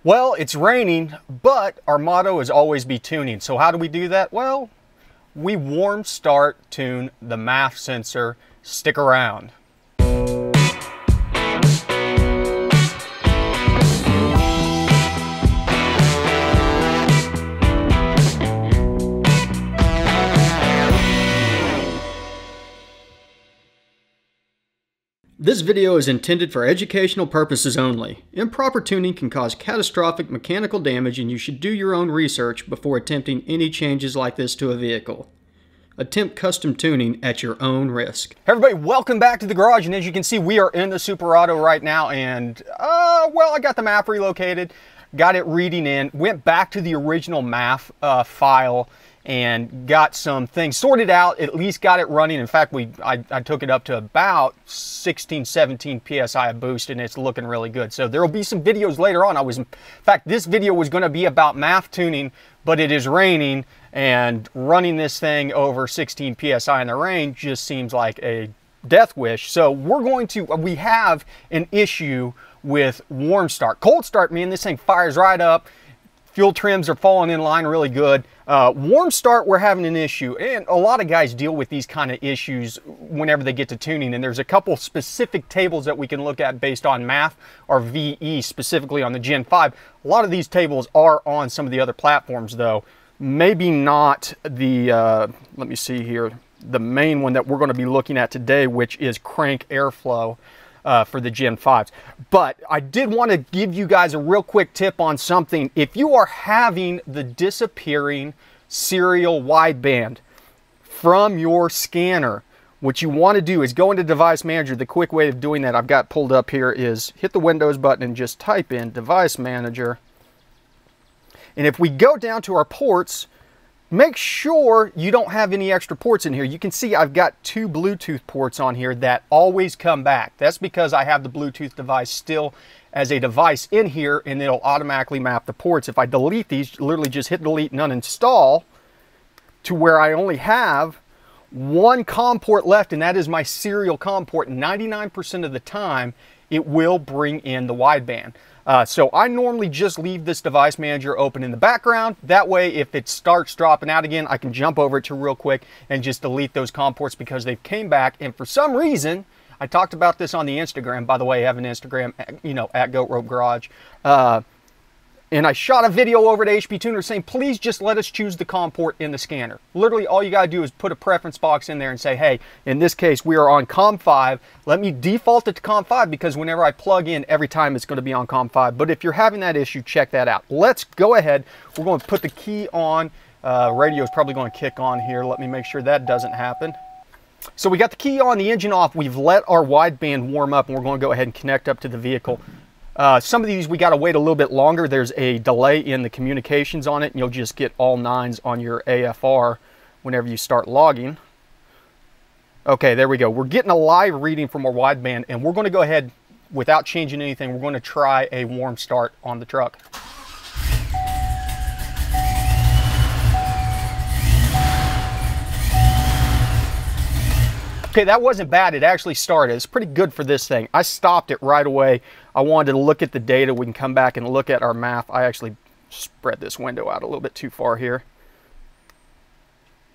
Well, it's raining, but our motto is always be tuning. So how do we do that? Well, we warm start tune the MAF sensor. Stick around. This video is intended for educational purposes only. Improper tuning can cause catastrophic mechanical damage, and you should do your own research before attempting any changes like this to a vehicle. Attempt custom tuning at your own risk. Hey everybody, welcome back to the garage, and as you can see, we are in the Super Auto right now, and well, I got the MAF relocated, got it reading in, went back to the original MAF file, and got some things sorted out, at least got it running. In fact, I took it up to about 16, 17 PSI of boost, and it's looking really good. So there will be some videos later on. In fact, this video was going to be about MAF tuning, but it is raining, and running this thing over 16 PSI in the rain just seems like a death wish. So we have an issue with warm start. Cold start, man, this thing fires right up. Fuel trims are falling in line really good. Warm start, we're having an issue, and a lot of guys deal with these kind of issues whenever they get to tuning, and there's a couple specific tables that we can look at based on MAF or VE, specifically on the Gen 5. A lot of these tables are on some of the other platforms though. Maybe not the, let me see here, the main one that we're going to be looking at today, which is crank airflow. For the Gen 5s. But I did want to give you guys a real quick tip on something. If you are having the disappearing serial wideband from your scanner, what you want to do is go into Device Manager. The quick way of doing that I've got pulled up here is hit the Windows button and just type in Device Manager. And if we go down to our ports, make sure you don't have any extra ports in here. You can see I've got two Bluetooth ports on here that always come back. That's because I have the Bluetooth device still as a device in here, and it'll automatically map the ports. If I delete these, literally just hit delete and uninstall, to where I only have one COM port left, and that is my serial COM port. 99% of the time, it will bring in the wideband. So I normally just leave this Device Manager open in the background. That way, if it starts dropping out again, I can jump over it to real quick and just delete those COM ports because they've came back. And for some reason, I talked about this on the Instagram. By the way, I have an Instagram, you know, at Goat Rope Garage. And I shot a video over at HP Tuner saying, please just let us choose the COM port in the scanner. Literally, all you got to do is put a preference box in there and say, hey, in this case, we are on COM 5. Let me default it to COM 5 because whenever I plug in, every time it's going to be on COM 5. But if you're having that issue, check that out. Let's go ahead. We're going to put the key on. Radio is probably going to kick on here. Let me make sure that doesn't happen. So we got the key on, the engine off. We've let our wideband warm up, and we're going to go ahead and connect up to the vehicle. Some of these we got to wait a little bit longer. There's a delay in the communications on it, and you'll just get all 9s on your AFR whenever you start logging. Okay, there we go. We're getting a live reading from our wideband, and we're going to go ahead, without changing anything, we're going to try a warm start on the truck. Okay, that wasn't bad. It actually started. It's pretty good for this thing. I stopped it right away. I wanted to look at the data. We can come back and look at our MAF. I actually spread this window out a little bit too far here.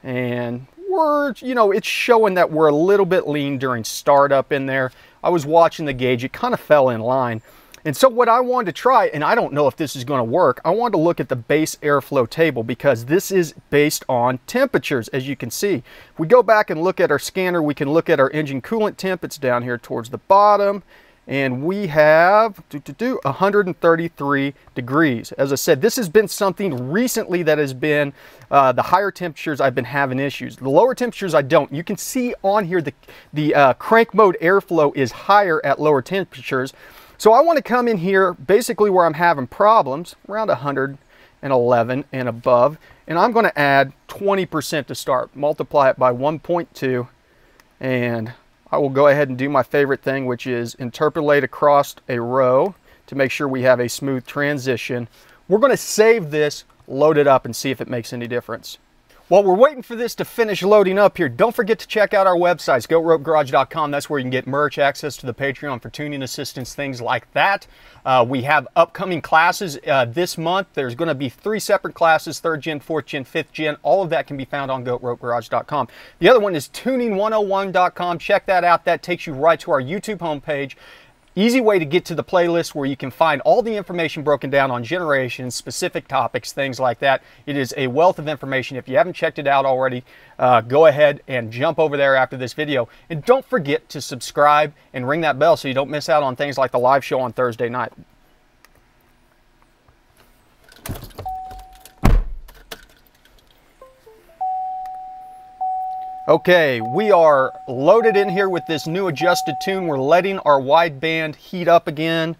And we're, you know, it's showing that we're a little bit lean during startup in there. I was watching the gauge. It kind of fell in line. And so what I wanted to try, and I don't know if this is going to work, I wanted to look at the base airflow table because this is based on temperatures, as you can see. If we go back and look at our scanner, we can look at our engine coolant temp. It's down here towards the bottom. And we have 133 degrees. As I said, this has been something recently that has been the higher temperatures I've been having issues. The lower temperatures I don't. You can see on here the crank mode airflow is higher at lower temperatures. So I want to come in here basically where I'm having problems, around 111 and above, and I'm going to add 20% to start. Multiply it by 1.2, and I will go ahead and do my favorite thing, which is interpolate across a row to make sure we have a smooth transition. We're going to save this, load it up, and see if it makes any difference. While we're waiting for this to finish loading up here, don't forget to check out our websites, goatropegarage.com. That's where you can get merch, access to the Patreon for tuning assistance, things like that. We have upcoming classes this month. There's going to be 3 separate classes, 3rd gen, 4th gen, 5th gen. All of that can be found on goatropegarage.com. The other one is tuning101.com. Check that out. That takes you right to our YouTube homepage. Easy way to get to the playlist where you can find all the information broken down on generations, specific topics, things like that. It is a wealth of information. If you haven't checked it out already, go ahead and jump over there after this video. And don't forget to subscribe and ring that bell so you don't miss out on things like the live show on Thursday night. Okay, we are loaded in here with this new adjusted tune. We're letting our wideband heat up again.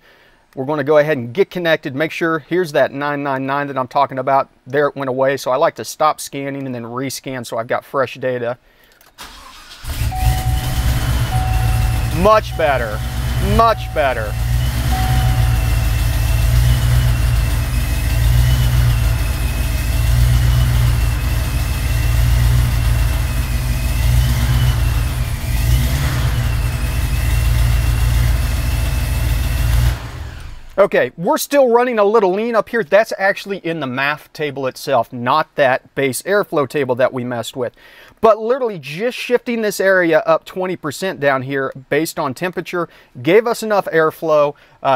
We're going to go ahead and get connected. Make sure, here's that 999 that I'm talking about. There it went away, so I like to stop scanning and then rescan so I've got fresh data. Much better, much better. Okay, we're still running a little lean up here. That's actually in the MAF table itself, not that base airflow table that we messed with. But literally just shifting this area up 20% down here based on temperature gave us enough airflow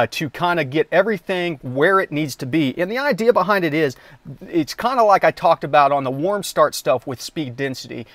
to kind of get everything where it needs to be. And the idea behind it is, it's kind of like I talked about on the warm start stuff with speed density.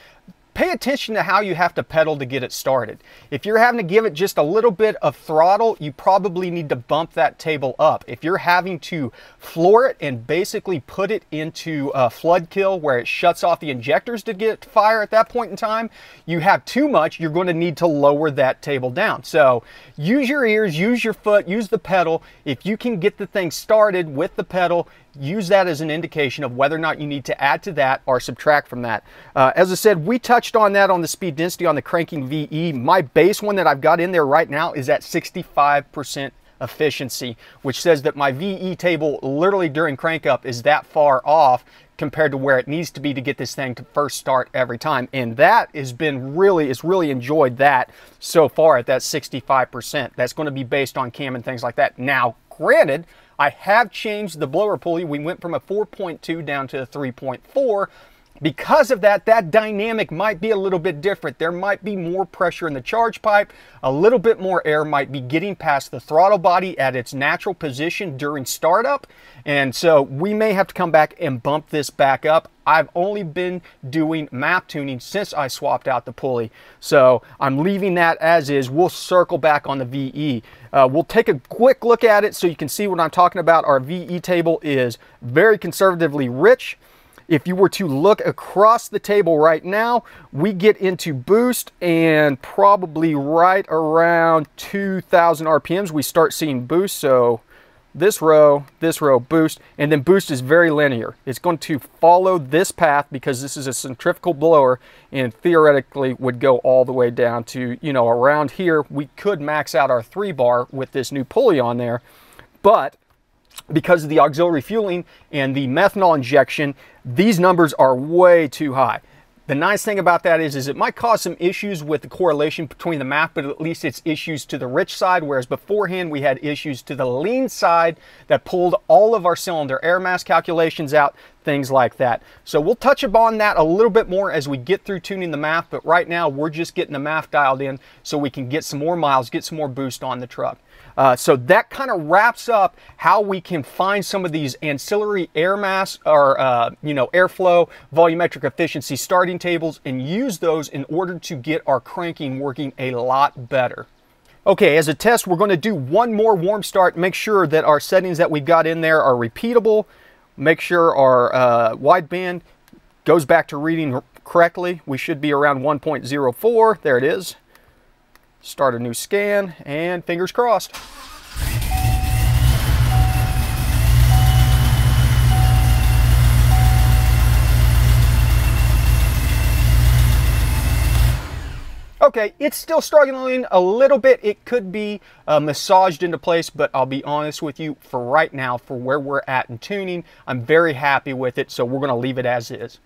Pay attention to how you have to pedal to get it started. If you're having to give it just a little bit of throttle, you probably need to bump that table up. If you're having to floor it and basically put it into a flood kill where it shuts off the injectors to get fire at that point in time, you have too much, you're going to need to lower that table down. So use your ears, use your foot, use the pedal. If you can get the thing started with the pedal, use that as an indication of whether or not you need to add to that or subtract from that. As I said, we touched on that on the speed density on the cranking VE. My base one that I've got in there right now is at 65% efficiency, which says that my VE table literally during crank up is that far off compared to where it needs to be to get this thing to first start every time. And that has been it's really enjoyed that so far at that 65%. That's going to be based on cam and things like that. Now, granted, I have changed the blower pulley. We went from a 4.2 down to a 3.4. Because of that, that dynamic might be a little bit different. There might be more pressure in the charge pipe. A little bit more air might be getting past the throttle body at its natural position during startup. And so we may have to come back and bump this back up. I've only been doing MAF tuning since I swapped out the pulley. So I'm leaving that as is. We'll circle back on the VE. We'll take a quick look at it so you can see what I'm talking about. Our VE table is very conservatively rich. If you were to look across the table right now, we get into boost and probably right around 2,000 RPMs, we start seeing boost. So this row, boost, and then boost is very linear. It's going to follow this path because this is a centrifugal blower and theoretically would go all the way down to, you know, around here. We could max out our 3-bar with this new pulley on there, but because of the auxiliary fueling and the methanol injection, these numbers are way too high. The nice thing about that is it might cause some issues with the correlation between the MAF, but at least it's issues to the rich side, whereas beforehand we had issues to the lean side that pulled all of our cylinder air mass calculations out, things like that. So we'll touch upon that a little bit more as we get through tuning the MAF, but right now we're just getting the MAF dialed in so we can get some more miles, get some more boost on the truck. So that kind of wraps up how we can find some of these ancillary air mass or airflow, volumetric efficiency starting tables and use those in order to get our cranking working a lot better. Okay, as a test, we're going to do one more warm start. Make sure that our settings that we've got in there are repeatable. Make sure our wideband goes back to reading correctly. We should be around 1.04. There it is. Start a new scan, and fingers crossed. Okay, it's still struggling a little bit. It could be massaged into place, but I'll be honest with you, for right now, for where we're at in tuning, I'm very happy with it, so we're going to leave it as is.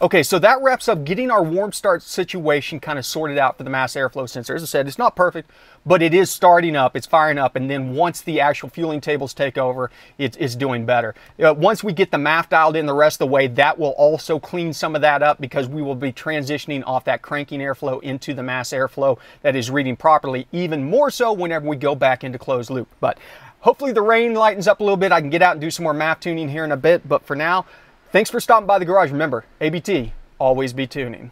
Okay, so that wraps up getting our warm start situation kind of sorted out for the mass airflow sensor. As I said, it's not perfect, but it is starting up, it's firing up, and then once the actual fueling tables take over, it's doing better. Once we get the MAF dialed in the rest of the way, that will also clean some of that up because we will be transitioning off that cranking airflow into the mass airflow that is reading properly, even more so whenever we go back into closed loop. But hopefully the rain lightens up a little bit. I can get out and do some more MAF tuning here in a bit, but for now, thanks for stopping by the garage. Remember, ABT, always be tuning.